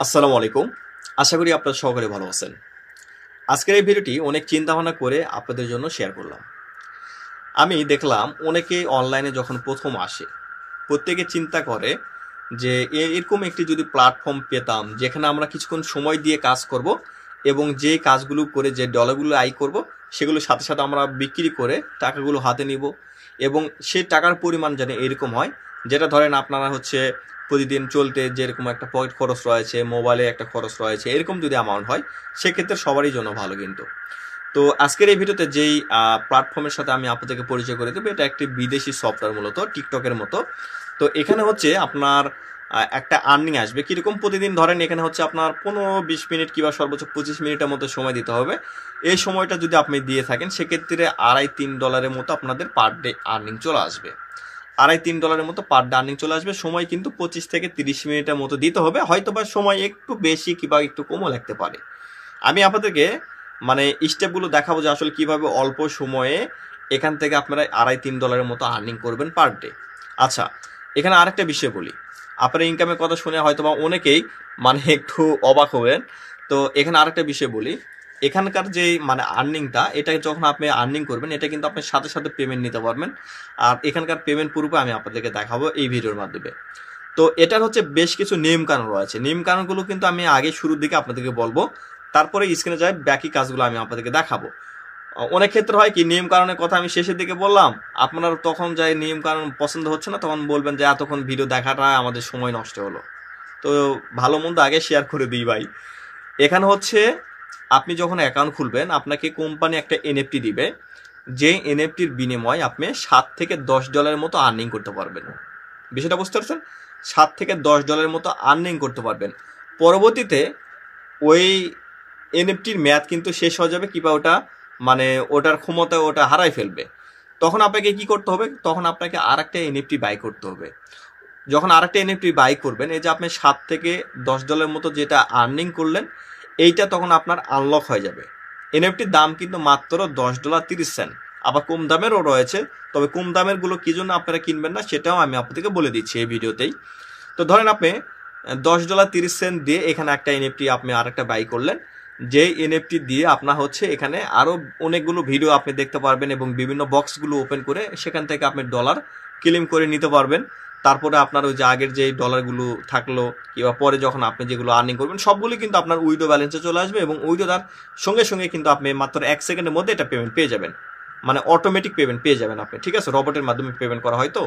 আসসালামু আলাইকুম। আশা করি আপনারা সকলে ভালো আছেন। আজকের এই ভিডিওটি অনেক চিন্তা ভাবনা করে আপনাদের জন্য শেয়ার করলাম। আমি দেখলাম অনেকেই অনলাইনে যখন প্রথম আসে, প্রত্যেকে চিন্তা করে যে এরকম একটি যদি প্ল্যাটফর্ম পেতাম যেখানে আমরা কিছুক্ষণ সময় দিয়ে কাজ করব এবং যে কাজগুলো করে যে ডলারগুলো আয় করব সেগুলোর সাথে সাথে আমরা বিক্রি করে টাকাগুলো হাতে নিব এবং সেই টাকার পরিমাণ যেন এরকম হয় যেটা ধরেন আপনারা হচ্ছে প্রতিদিন চলতে যেরকম একটা পকেট খরচ রয়েছে, মোবাইলে একটা খরচ রয়েছে, এরকম যদি অ্যামাউন্ট হয় সেক্ষেত্রে সবারই জন্য ভালো। কিন্তু তো আজকের এই ভিডিওতে যেই প্ল্যাটফর্মের সাথে আমি আপনাদেরকে পরিচয় করে দেবো, এটা একটি বিদেশি সফটওয়্যার, মূলত টিকটকের মতো। তো এখানে হচ্ছে আপনার একটা আর্নিং আসবে কিরকম। প্রতিদিন ধরেন এখানে হচ্ছে আপনার 15-20 মিনিট কিংবা সর্বোচ্চ 25 মিনিটের মতো সময় দিতে হবে। এই সময়টা যদি আপনি দিয়ে থাকেন সেক্ষেত্রে $2.5-3 মতো আপনাদের পার ডে আর্নিং চলে আসবে। $2.5-3 মতো পার ডে আর্নিং চলে আসবে। সময় কিন্তু 25 থেকে 30 মিনিটের মতো দিতে হবে, হয়তো বা সময় একটু বেশি কিংবা একটু কমও লাগতে পারে। আমি আপনাদেরকে মানে স্টেপগুলো দেখাবো যে আসলে কিভাবে অল্প সময়ে এখান থেকে আপনারা $2.5-3 মতো আর্নিং করবেন পার ডে। আচ্ছা, এখানে আরেকটা বিষয় বলি, আপনার ইনকামের কথা শুনে হয়তো বা অনেকেই মানে একটু অবাক হবেন। তো এখানে আরেকটা বিষয় বলি, এখানকার যে মানে আর্নিংটা, এটা যখন আপনি আর্নিং করবেন এটা কিন্তু আপনি সাথে সাথে পেমেন্ট নিতে পারবেন। আর এখানকার পেমেন্ট পুরোপুরি আমি আপনাদেরকে দেখাবো এই ভিডিওর মাধ্যমে। তো এটার হচ্ছে বেশ কিছু নিয়ম কানুন রয়েছে। নিয়ম কানুনগুলো কিন্তু আমি আগে শুরুর দিকে আপনাদেরকে বলবো, তারপরে স্ক্রিনে যায় বাকি কাজগুলো আমি আপনাদেরকে দেখাবো। অনেক ক্ষেত্রে হয় কি, নিয়ম কানুনের কথা আমি শেষের দিকে বললাম, আপনারা তখন যাই নিয়ম কানুন পছন্দ হচ্ছে না, তখন বলবেন যে এতক্ষণ ভিডিও দেখাটা আমাদের সময় নষ্ট হলো। তো ভালো মন্দ আগে শেয়ার করে দিই ভাই। এখানে হচ্ছে আপনি যখন অ্যাকাউন্ট খুলবেন আপনাকে কোম্পানি একটা এনএফটি দিবে, যে এনএফটির বিনিময়ে আপনি $7 থেকে $10 মতো আর্নিং করতে পারবেন। বিষয়টা বুঝতে পারছেন? $7 থেকে $10 মতো আর্নিং করতে পারবেন। পরবর্তীতে ওই এনএফটির মেয়াদ কিন্তু শেষ হয়ে যাবে কিংবা ওটা মানে ওটার ক্ষমতা ওটা হারাই ফেলবে। তখন আপনাকে কি করতে হবে? তখন আপনাকে আরেকটা এনএফটি বাই করতে হবে। যখন আরেকটা এনএফটি বাই করবেন, এই যে আপনি $7 থেকে $10 মতো যেটা আর্নিং করলেন, এইটা তখন আপনার আনলক হয়ে যাবে। এনএফটির দাম কিন্তু মাত্র $10.30। আবার কম দামেরও রয়েছে, তবে কম দামের গুলো কি জন্য আপনারা কিনবেন না সেটাও আমি আপনাদেরকে বলে দিচ্ছি এই ভিডিওতেই। তো ধরেন আপনি $10.30 দিয়ে এখানে একটা এনএফটি আপনি আরেকটা বাই করলেন, যে এনএফটি দিয়ে আপনার হচ্ছে এখানে আরো অনেকগুলো ভিডিও আপনি দেখতে পারবেন এবং বিভিন্ন বক্সগুলো ওপেন করে সেখান থেকে আপনি ডলার ক্লেম করে নিতে পারবেন। তারপরে আপনার ওই যে আগের যে ডলারগুলো থাকলো কিংবা পরে যখন আপনি যেগুলো আর্নিং করবেন সবগুলি কিন্তু আপনার উইডো ব্যালেন্সে চলে আসবে এবং উইডো তার সঙ্গে সঙ্গে কিন্তু আপনি মাত্র 1 সেকেন্ডের মধ্যে এটা পেমেন্ট পেয়ে যাবেন। মানে অটোমেটিক পেমেন্ট পেয়ে যাবেন আপনি, ঠিক আছে? রবটের মাধ্যমে পেমেন্ট করা হয়। তো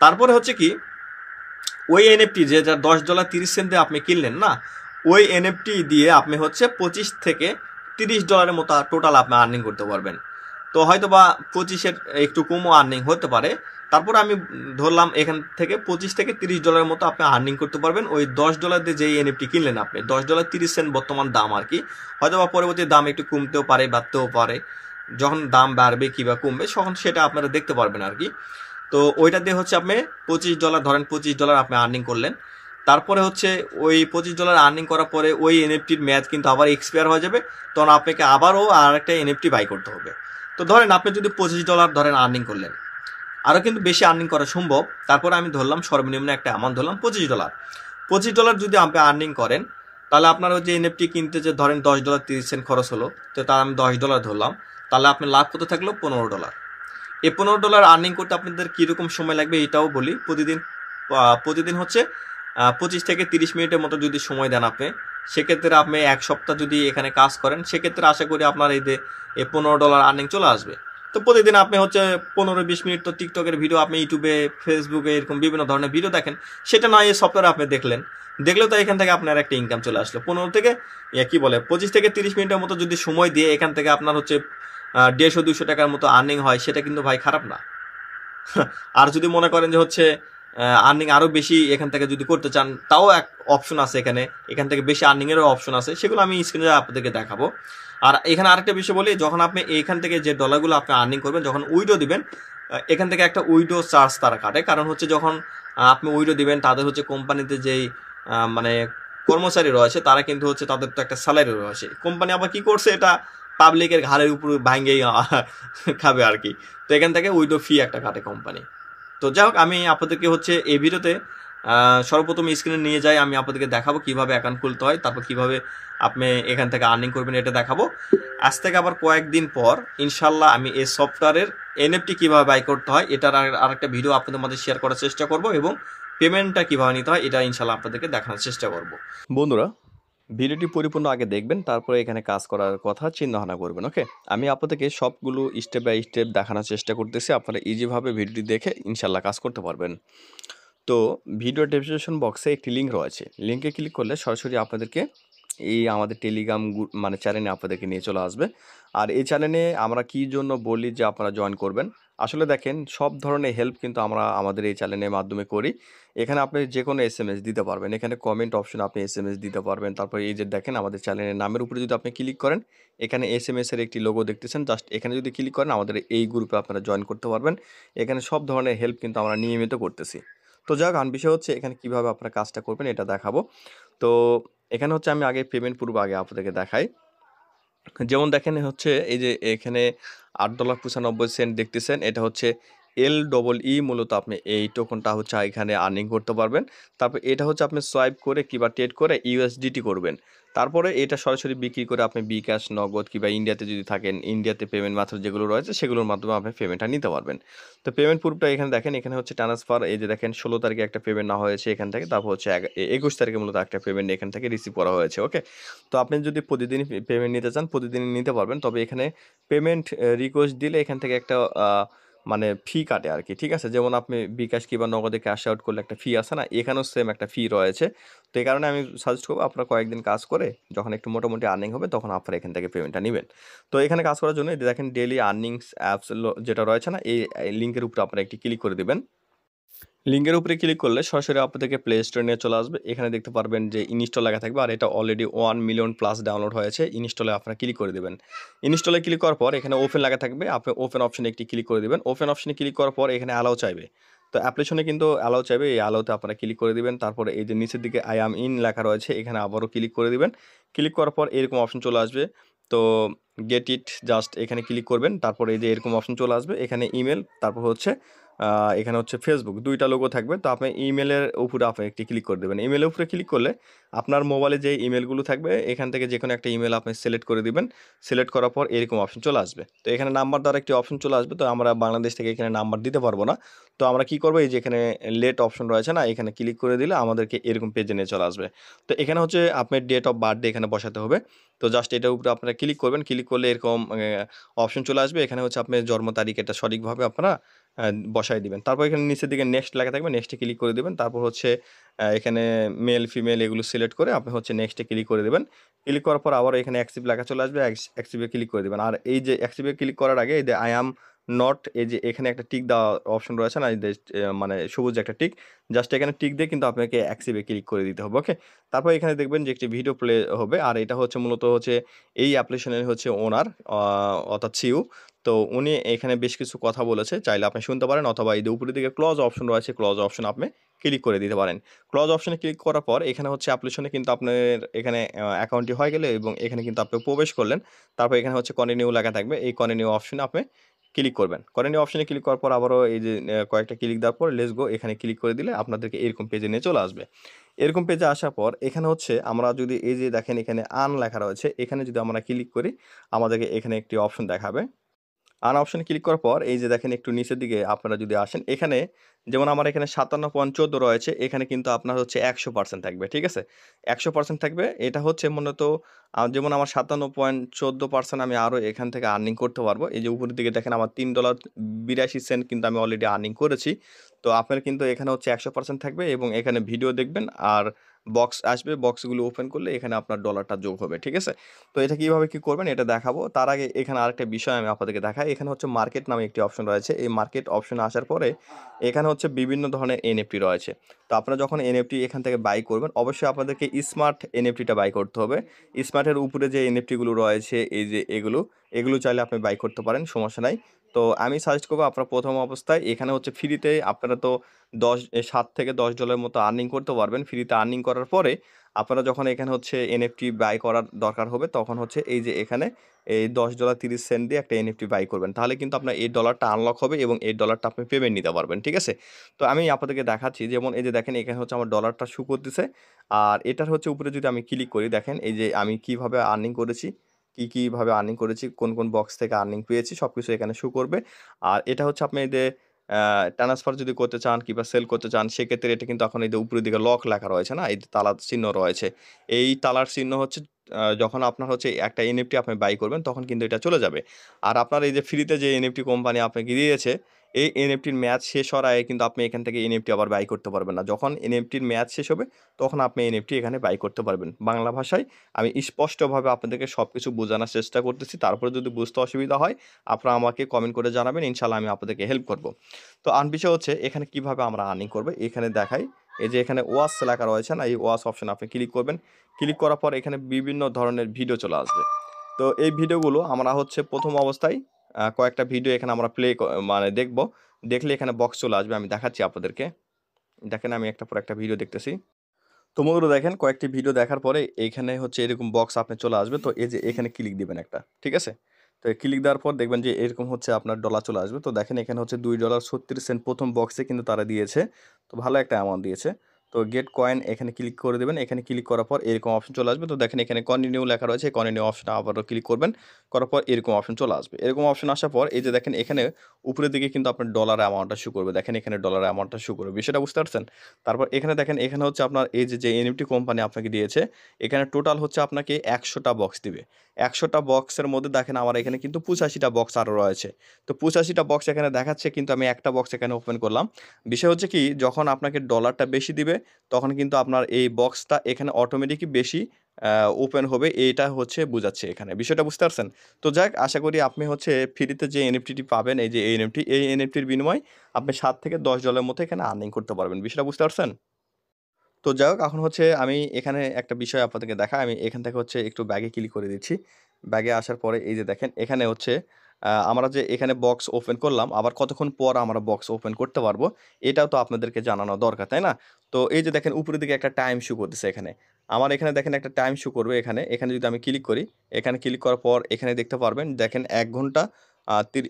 তারপরে হচ্ছে কি, ওই এনএফটি যে যা $10.30 দিয়ে আপনি কিনলেন না, ওই এনএফটি দিয়ে আপনি হচ্ছে $25 থেকে $30 মতো টোটাল আপনি আর্নিং করতে পারবেন। তো হয়তো বা 25-এর একটু কমও আর্নিং হতে পারে। তারপরে আমি ধরলাম এখান থেকে $25 থেকে $30 মতো আপনি আর্নিং করতে পারবেন ওই $10 দিয়ে যেই এনএফটি কিনলেন আপনি। $10.30 বর্তমান দাম আর কি, হয়তো বা পরবর্তী দাম একটু কমতেও পারে বাড়তেও পারে। যখন দাম বাড়বে কিংবা কমবে তখন সেটা আপনারা দেখতে পারবেন আর কি। তো ওইটা দিয়ে হচ্ছে আপনি $25, ধরেন $25 আপনি আর্নিং করলেন। তারপরে হচ্ছে ওই $25 আর্নিং করার পরে ওই এনএফটির মেয়াদ কিন্তু আবার এক্সপায়ার হয়ে যাবে, তখন আপনাকে আবারও আর একটা এনএফটি বাই করতে হবে। তো ধরেন আপনি যদি $25 ধরেন আর্নিং করলেন, আরও কিন্তু বেশি আর্নিং করা সম্ভব। তারপরে আমি ধরলাম সর্বনিম্ন একটা অ্যামাউন্ট ধরলাম $25। $25 যদি আপনি আর্নিং করেন, তাহলে আপনার ওই যে এনএফটি কিনতে যে ধরেন $10.30 খরচ হলো, তো তার আমি $10 ধরলাম, তাহলে আপনি লাভ করতে থাকলো $15। এই $15 আর্নিং করতে আপনাদের কীরকম সময় লাগবে এটাও বলি। প্রতিদিন হচ্ছে 25 থেকে 30 মিনিটের মতো যদি সময় দেন আপনি, সেক্ষেত্রে আপনি 1 সপ্তাহ যদি এখানে কাজ করেন সেক্ষেত্রে আশা করি আপনার এই যে এই $15 আর্নিং চলে আসবে। তো প্রতিদিন আপনি হচ্ছে 15-20 মিনিট তো টিকটকের ভিডিও আপনি ইউটিউবে ফেসবুকে এরকম বিভিন্ন ধরনের ভিডিও দেখেন, সেটা নয় এই সফটওয়্যারে আপনি দেখলেও তো এখান থেকে আপনার একটা ইনকাম চলে আসলো। 25 থেকে 30 মিনিটের মতো যদি সময় দিয়ে এখান থেকে আপনার হচ্ছে 150-200 টাকার মতো আর্নিং হয়, সেটা কিন্তু ভাই খারাপ না। আর যদি মনে করেন যে হচ্ছে আর্নিং আরো বেশি এখান থেকে যদি করতে চান, তাও এক অপশন আছে এখান থেকে বেশি আর্নিং এরও অপশন আছে, সেগুলো আমি স্ক্রিনে আপনাদেরকে দেখাবো। আর এখানে আরেকটা বিষয় বলি, যখন আপনি এখান থেকে যে ডলারগুলো আপনি আর্নিং করবেন, যখন উইডো দিবেন, এখান থেকে একটা উইডো চার্জ তারা কাটে। কারণ হচ্ছে যখন আপনি উইডো দিবেন, তাদের হচ্ছে কোম্পানিতে যেই মানে কর্মচারী রয়েছে তারা কিন্তু হচ্ছে তাদের তো একটা স্যালারি রয়েছে। কোম্পানি আবার কি করছে, এটা পাবলিকের ঘাড়ের উপর ভাঙ্গেই খাবে আর কি। তো এখান থেকে উইডো ফি একটা কাটে কোম্পানি। তো যাই হোক, আমি আপনাদেরকে হচ্ছে এই ভিডিওতে সর্বপ্রথম স্ক্রিনে নিয়ে যাই, আমি আপনাদেরকে দেখাবো কিভাবে অ্যাকাউন্ট খুলতে হয়, তারপর কিভাবে আপনি এখান থেকে আর্নিং করবেন এটা দেখাবো। আজ থেকে আবার কয়েকদিন পর ইনশাল্লাহ আমি এই সফটওয়্যারের এনএফটি কিভাবে বাই করতে হয় এটার আরেকটা ভিডিও আপনাদের মধ্যে শেয়ার করার চেষ্টা করব, এবং পেমেন্টটা কিভাবে নিতে হয় এটা ইনশাল্লাহ আপনাদেরকে দেখানোর চেষ্টা করব। বন্ধুরা, ভিডিওটি পরিপূর্ণ আগে দেখবেন, তারপরে এখানে কাজ করার কথা চিন্তা ভাবনা করবেন। ওকে, আমি আপনাদেরকে সবগুলো স্টেপ বাই স্টেপ দেখানোর চেষ্টা করতেছি, আপনারা ইজিভাবে ভিডিওটি দেখে ইনশাল্লাহ কাজ করতে পারবেন। তো ভিডিও ডেসক্রিপশন বক্সে একটি লিঙ্ক রয়েছে, লিঙ্কে ক্লিক করলে সরাসরি আপনাদেরকে এই আমাদের টেলিগ্রাম মানে চ্যানেলে আপনাদেরকে নিয়ে চলে আসবে। আর এই চ্যানেলে আমরা কী জন্য বলি যে আপনারা জয়েন করবেন, আসলে দেখেন সব ধরনের হেল্প কিন্তু আমরা আমাদের এই চ্যানেলের মাধ্যমে করি। এখানে আপনি যে কোনো এসএমএস দিতে পারবেন, এখানে কমেন্ট অপশনে আপনি এসএমএস দিতে পারবেন। তারপর এই যে দেখেন আমাদের চ্যানেলের নামের উপরে যদি আপনি ক্লিক করেন, এখানে এসএমএস এর একটি লোগো দেখতেছেন, জাস্ট এখানে যদি ক্লিক করেন আমাদের এই গ্রুপে আপনারা জয়েন করতে পারবেন। এখানে সব ধরনের হেল্প কিন্তু আমরা নিয়মিত করতেছি। তো যাক, বিষয় হচ্ছে এখানে কিভাবে আপনারা কাজটা করবেন এটা দেখাবো। তো এখানে হচ্ছে আমি আগে পেমেন্ট পূর্ব আগে আপনাদেরকে দেখাই। যেমন দেখেন হচ্ছে এই যে এখানে $8.95 দেখতেছেন, এটা হচ্ছে LEE, মূলত আপনি এই টোকনটা হচ্ছে এখানে আর্নিং করতে পারবেন। তারপর এটা হচ্ছে আপনি সোয়াইপ করে কিংবা ট্রেড করে ইউএসডিটি করবেন। তারপরে এটা সরাসরি বিক্রি করে আপনি বিকাশ, নগদ কিংবা ইন্ডিয়াতে যদি থাকেন, ইন্ডিয়াতে পেমেন্ট মেথড যেগুলো রয়েছে সেগুলোর মাধ্যমে আপনি পেমেন্টটা নিতে পারবেন। তো পেমেন্ট প্রুফটা এখানে দেখেন, এখানে হচ্ছে ট্রান্সফার, এই যে দেখেন 16 তারিখে একটা পেমেন্ট নেওয়া হয়েছে এখান থেকে, তারপর হচ্ছে 21 তারিখে মূলত একটা পেমেন্ট এখান থেকে রিসিভ করা হয়েছে। ওকে, তো আপনি যদি প্রতিদিনই পেমেন্ট নিতে চান প্রতিদিনই নিতে পারবেন, তবে এখানে পেমেন্ট রিকোয়েস্ট দিলে এখান থেকে একটা মানে ফি কাটে আর কি। ঠিক আছে, যেমন আপনি বিকাশ কিংবা নগদে ক্যাশ আউট করলে একটা ফি আছে না, এখানেও সেম একটা ফি রয়েছে। তো এই কারণে আমি সাজেস্ট করবো আপনারা কয়েকদিন কাজ করে যখন একটু মোটামুটি আর্নিং হবে তখন আপনারা এখান থেকে পেমেন্টটা নেবেন। তো এখানে কাজ করার জন্য এই যে দেখেন ডেইলি আর্নিংস অ্যাপস যেটা রয়েছে না, এই লিঙ্কের উপরে আপনারা একটি ক্লিক করে দেবেন। লিঙ্কের উপরে ক্লিক করলে সরাসরি আপনাদেরকে প্লে স্টোরে নিয়ে চলে আসবে। এখানে দেখতে পারবেন যে ইনস্টল লেখা থাকবে, আর এটা অলরেডি 1 মিলিয়ন প্লাস ডাউনলোড হয়েছে। ইনস্টলে আপনারা ক্লিক করে দেবেন। ইনস্টলে ক্লিক করার পর এখানে ওপেন লেখা থাকবে, আপনি ওপেন অপশনে একটি ক্লিক করে দেবেন। ওপেন অপশনে ক্লিক করার পর এখানে অ্যালাউ চাইবে, তো অ্যাপ্লিকেশনে কিন্তু অ্যালাউ চাইবে, এই অ্যালাউতে আপনারা ক্লিক করে দিবেন। তারপরে এই যে নিচের দিকে আই অ্যাম ইন লেখা রয়েছে, এখানে আবারও ক্লিক করে দিবেন। ক্লিক করার পর এরকম অপশন চলে আসবে, তো গেট ইট, জাস্ট এখানে ক্লিক করবেন। তারপরে এই যে এরকম অপশন চলে আসবে, এখানে ইমেল, তারপর হচ্ছে এখানে হচ্ছে ফেসবুক, দুইটা লোগো থাকবে। তো আপনি ইমেলের উপরে আপনি একটি ক্লিক করে দেবেন। ইমেলের উপরে ক্লিক করলে আপনার মোবাইলে যে ইমেলগুলো থাকবে এখান থেকে যে কোনো একটা ইমেল আপনি সিলেক্ট করে দিবেন। সিলেক্ট করার পর এরকম অপশন চলে আসবে, তো এখানে নাম্বার দেওয়ার একটি অপশন চলে আসবে। তো আমরা বাংলাদেশ থেকে এখানে নাম্বার দিতে পারবো না, তো আমরা কি করবো, এই যে এখানে লেট অপশন রয়েছে না, এখানে ক্লিক করে দিলে আমাদেরকে এরকম পেজে নিয়ে চলে আসবে। তো এখানে হচ্ছে আপনার ডেট অফ বার্থডে এখানে বসাতে হবে। তো জাস্ট এটার উপরে আপনারা ক্লিক করবেন, ক্লিক করলে এরকম অপশন চলে আসবে। এখানে হচ্ছে আপনার জন্ম তারিখ এটা সঠিকভাবে আপনারা বসায় দিবেন। তারপর এখানে নিচের দিকে নেক্সট লেখা থাকবে, নেক্সটে ক্লিক করে দিবেন। তারপর হচ্ছে এখানে মেল ফিমেল এগুলো সিলেক্ট করে আপনি হচ্ছে নেক্সটে ক্লিক করে দিবেন। ক্লিক করার পর আবার এখানে অ্যাকসেপ্ট লেখা চলে আসবে, অ্যাকসেপ্টে ক্লিক করে দিবেন। আর এই যে অ্যাকসেপ্টে ক্লিক করার আগে এই যে আই অ্যাম নট, এই যে এখানে একটা টিক দেওয়া অপশন রয়েছে না, এই যে মানে সবুজ একটা টিক, জাস্ট এখানে টিক দিয়ে কিন্তু আপনাকে অ্যাকসেপ্টে ক্লিক করে দিতে হবে। ওকে, তারপর এখানে দেখবেন যে একটি ভিডিও প্লে হবে, আর এটা হচ্ছে মূলত হচ্ছে এই অ্যাপ্লিকেশনের হচ্ছে ওনার, অর্থাৎ সিইও। তো উনি এখানে বেশ কিছু কথা বলেছে, চাইলে আপনি শুনতে পারেন, অথবা এই যে উপরের দিকে ক্লোজ অপশন রয়েছে, ক্লোজ অপশন আপনি ক্লিক করে দিতে পারেন। ক্লোজ অপশনে ক্লিক করার পর এখানে হচ্ছে অ্যাপ্লিকেশনে কিন্তু আপনার এখানে অ্যাকাউন্টটি হয়ে গেলে এবং এখানে কিন্তু আপনি প্রবেশ করলেন। তারপর এখানে হচ্ছে কন্টিনিউ লেখা থাকবে, এই কন্টিনিউ অপশনে আপনি ক্লিক করবেন। কন্টিনিউ অপশনে ক্লিক করার পর আবারও এই যে কয়েকটা ক্লিক দেওয়ার পর লেটস গো এখানে ক্লিক করে দিলে আপনাদেরকে এরকম পেজে নিয়ে চলে আসবে। এরকম পেজে আসার পর এখানে হচ্ছে আমরা যদি এই যে দেখেন এখানে আর্ন লেখা রয়েছে, এখানে যদি আমরা ক্লিক করি আমাদেরকে এখানে একটি অপশন দেখাবে। আন অপশনে ক্লিক করার পর এই যে দেখেন একটু নিচের দিকে আপনারা যদি আসেন, এখানে যেমন আমার এখানে 57.14 রয়েছে, এখানে কিন্তু আপনার হচ্ছে 100% থাকবে। ঠিক আছে, 100% থাকবে। এটা হচ্ছে মূলত যেমন আমার 57.14% আমি আরও এখান থেকে আর্নিং করতে পারবো। এই যে উপরের দিকে দেখেন আমার $3.82 কিন্তু আমি অলরেডি আর্নিং করেছি। তো আপনার কিন্তু এখানে হচ্ছে 100% থাকবে এবং এখানে ভিডিও দেখবেন আর বক্স আসবে, বক্সগুলো ওপেন করলে এখানে আপনার ডলারটা যোগ হবে। ঠিক আছে, তো এটা কিভাবে কি করবেন এটা দেখাবো। তার আগে এখানে আরেকটা বিষয় আমি আপনাদেরকে দেখাই। এখানে হচ্ছে মার্কেট নামে একটি অপশন রয়েছে। এই মার্কেট অপশনে আসার পরে এখানে হচ্ছে বিভিন্ন ধরনের এনএফটি রয়েছে। তো আপনারা যখন এনএফটি এখান থেকে বাই করবেন অবশ্যই আপনাদেরকে স্মার্ট এনএফটিটা বাই করতে হবে। স্মার্টের উপরে যে এনএফটিগুলো রয়েছে এই যে এগুলো চাইলে আপনি বাই করতে পারেন, সমস্যা নাই। তো আমি সাজেস্ট করবো আপনারা প্রথম অবস্থায় এখানে হচ্ছে ফ্রিতে আপনারা তো $7 থেকে $10 মতো আর্নিং করতে পারবেন। ফ্রিতে আর্নিং করার পরে আপনারা যখন এখানে হচ্ছে এনএফটি বাই করার দরকার হবে তখন হচ্ছে এই যে এখানে এই $10.30 দিয়ে একটা এনএফটি বাই করবেন, তাহলে কিন্তু আপনার এই ডলারটা আনলক হবে এবং এই ডলারটা আপনি পেমেন্ট নিতে পারবেন, ঠিক আছে? তো আমি আপনাদেরকে দেখাচ্ছি, যেমন এই যে দেখেন এখানে হচ্ছে আমার ডলারটা শো করতেছে, আর এটার হচ্ছে উপরে যদি আমি ক্লিক করি দেখেন এই যে আমি কিভাবে আর্নিং করেছি, কীভাবে আর্নিং করেছি, কোন বক্স থেকে আর্নিং পেয়েছি সব কিছু এখানে শো করবে। আর এটা হচ্ছে আপনি এই যে ট্রান্সফার যদি করতে চান কিংবা সেল করতে চান সেক্ষেত্রে এটা কিন্তু এখন এই যে উপরের দিকে লক লেখা রয়েছে না, এই যে তালার চিহ্ন রয়েছে, এই তালার চিহ্ন হচ্ছে যখন আপনার হচ্ছে একটা এনএফটি আপনি বাই করবেন তখন কিন্তু এটা চলে যাবে। আর আপনার এই যে ফ্রিতে যে এনএফটি কোম্পানি আপনাকে দিয়েছে, এই এনএফটির ম্যাচ শেষ হওয়ার আগে কিন্তু আপনি এখান থেকে এনএফটি আবার বাই করতে পারবেন না। যখন এনএফটির ম্যাচ শেষ হবে তখন আপনি এনএফটি এখানে বাই করতে পারবেন। বাংলা ভাষায় আমি স্পষ্টভাবে আপনাদেরকে সব কিছু বোঝানোর চেষ্টা করতেছি, তারপরে যদি বুঝতে অসুবিধা হয় আপনারা আমাকে কমেন্ট করে জানাবেন, ইনশাল্লাহ আমি আপনাদেরকে হেল্প করব। তো বিষয় হচ্ছে এখানে কিভাবে আমরা আর্নিং করবো, এখানে দেখাই এই যে এখানে ওয়াচ লেখা রয়েছে না, এই ওয়াচ অপশন আপনি ক্লিক করবেন। ক্লিক করার পর এখানে বিভিন্ন ধরনের ভিডিও চলে আসবে। তো এই ভিডিওগুলো আমরা হচ্ছে প্রথম অবস্থায় কয়েকটা ভিডিও এখানে আমরা মানে দেখব, দেখলে এখানে বক্স চলে আসবে। আমি দেখাচ্ছি আপনাদেরকে, দেখেন আমি একটা পর একটা ভিডিও দেখতেছি। তো বন্ধুরা দেখেন কয়েকটি ভিডিও দেখার পরে এইখানে হচ্ছে এরকম বক্স আপনি চলে আসবে, তো এই যে এখানে ক্লিক দিবেন একটা, ঠিক আছে? তো ক্লিক দেওয়ার পর দেখবেন যে এরকম হচ্ছে আপনার ডলার চলে আসবে। তো দেখেন এখানে হচ্ছে $2.36 প্রথম বক্সে কিন্তু তারা দিয়েছে, তো ভালো একটা অ্যামাউন্ট দিয়েছে। তো গেট কয়েন এখানে ক্লিক করে দেবেন, এখানে ক্লিক করার পর এরকম অপশন চলে আসবে। তো দেখেন এখানে কন্টিনিউ লেখা রয়েছে, কন্টিনিউ অপশনে আবারও ক্লিক করবেন, করার পর এরকম অপশন চলে আসবে। এরকম অপশন আসার পর এই যে দেখেন এখানে উপরের দিকে কিন্তু আপনার ডলার অ্যামাউন্টটা শো করবে, দেখেন এখানে ডলার অ্যামাউন্টটা শো করবে, বিষয়টা বুঝতে পারছেন? তারপর এখানে দেখেন এখানে হচ্ছে আপনার এই যে এনএফটি কোম্পানি আপনাকে দিয়েছে, এখানে টোটাল হচ্ছে আপনাকে 100টা বক্স দিবে। 100টা বক্সের মধ্যে দেখেন আমার এখানে কিন্তু 85টা বক্স আরও রয়েছে। তো 85টা বক্স এখানে দেখাচ্ছে, কিন্তু আমি একটা বক্স এখানে ওপেন করলাম। বিষয় হচ্ছে কি, যখন আপনাকে ডলারটা বেশি দিবে তখন কিন্তু আপনার এই বক্সটা এখানে অটোমেটিকই বেশি ওপেন হবে, এইটা হচ্ছে বোঝাচ্ছে এখানে, বিষয়টা বুঝতে পারছেন? তো যাক, আশা করি আপনি হচ্ছে ফ্রিতে যে এনএফটিটি পাবেন, এই যে এই এনএফটির বিনিময়ে আপনি $7 থেকে $10 মতো এখানে আর্নিং করতে পারবেন, বিষয়টা বুঝতে পারছেন? তো যাই হোক, এখন হচ্ছে আমি এখানে একটা বিষয় আপনাদেরকে দেখাই। আমি এখান থেকে হচ্ছে একটু ব্যাগে ক্লিক করে দিচ্ছি। ব্যাগে আসার পরে এই যে দেখেন এখানে হচ্ছে আমরা যে এখানে বক্স ওপেন করলাম, আবার কতক্ষণ পর আমরা বক্স ওপেন করতে পারবো, এটাও তো আপনাদেরকে জানানো দরকার, তাই না? তো এই যে দেখেন উপরের দিকে একটা টাইম শো করতেছে এখানে। আমার এখানে দেখেন একটা টাইম শো করবে এখানে। এখানে যদি আমি ক্লিক করি, এখানে ক্লিক করার পর এখানে দেখতে পারবেন দেখেন ১ ঘন্টা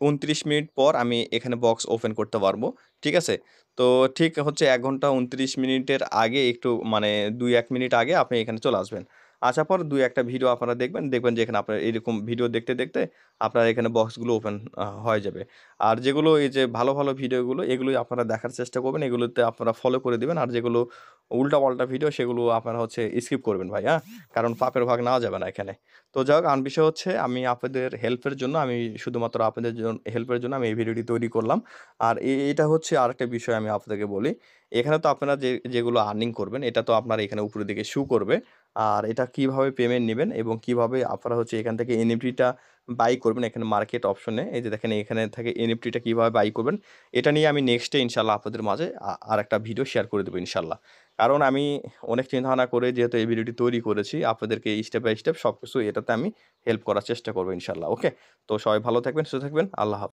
২৯ মিনিট পর আমি এখানে বক্স ওপেন করতে পারবো। ঠিক আছে? তো ঠিক হচ্ছে ১ ঘন্টা ২৯ মিনিটের আগে একটু মানে ২-১ মিনিট আগে আপনি এখানে চলে আসবেন। আসার পর ২-১টা ভিডিও আপনারা দেখবেন, দেখবেন যে এখানে আপনার এরকম ভিডিও দেখতে, দেখতে আপনার এখানে বক্সগুলো ওপেন হয়ে যাবে। আর যেগুলো এই যে ভালো ভিডিওগুলো এগুলোই আপনারা দেখার চেষ্টা করবেন, এগুলোতে আপনারা ফলো করে দিবেন। আর যেগুলো উল্টাপাল্টা ভিডিও সেগুলো আপনারা হচ্ছে স্কিপ করবেন ভাই, হ্যাঁ? কারণ পাপের ভাগ নেওয়া যাবে না এখানে। তো যাই হোক, বিষয় হচ্ছে আমি আপনাদের হেল্পের জন্য, আমি শুধুমাত্র আপনাদের হেল্পের জন্য আমি এই ভিডিওটি তৈরি করলাম। আর এটা হচ্ছে আরেকটা বিষয় আমি আপনাদেরকে বলি। এখানে তো আপনারা যেগুলো আর্নিং করবেন এটা তো আপনার এখানে উপরের দিকে শো করবে। আর এটা কিভাবে পেমেন্ট নিবেন এবং কিভাবে আপনারা হচ্ছে এখান থেকে এনএফটিটা বাই করবেন, এখানে মার্কেট অপশনে এই যে দেখেন এখানে থেকে এনএফটিটা কিভাবে বাই করবেন, এটা নিয়ে আমি নেক্সটে ইনশাআল্লাহ আপনাদের মাঝে আরেকটা ভিডিও শেয়ার করে দেবো ইনশাআল্লাহ। কারণ আমি অনেক চিন্তাভাবনা করে যেহেতু এই ভিডিওটি তৈরি করেছি, আপনাদেরকে স্টেপ বাই স্টেপ সবকিছু এটাতে আমি হেল্প করার চেষ্টা করবো ইনশাআল্লাহ। ওকে? তো সবাই ভালো থাকবেন, সুস্থ থাকবেন। আল্লাহ হাফেজ।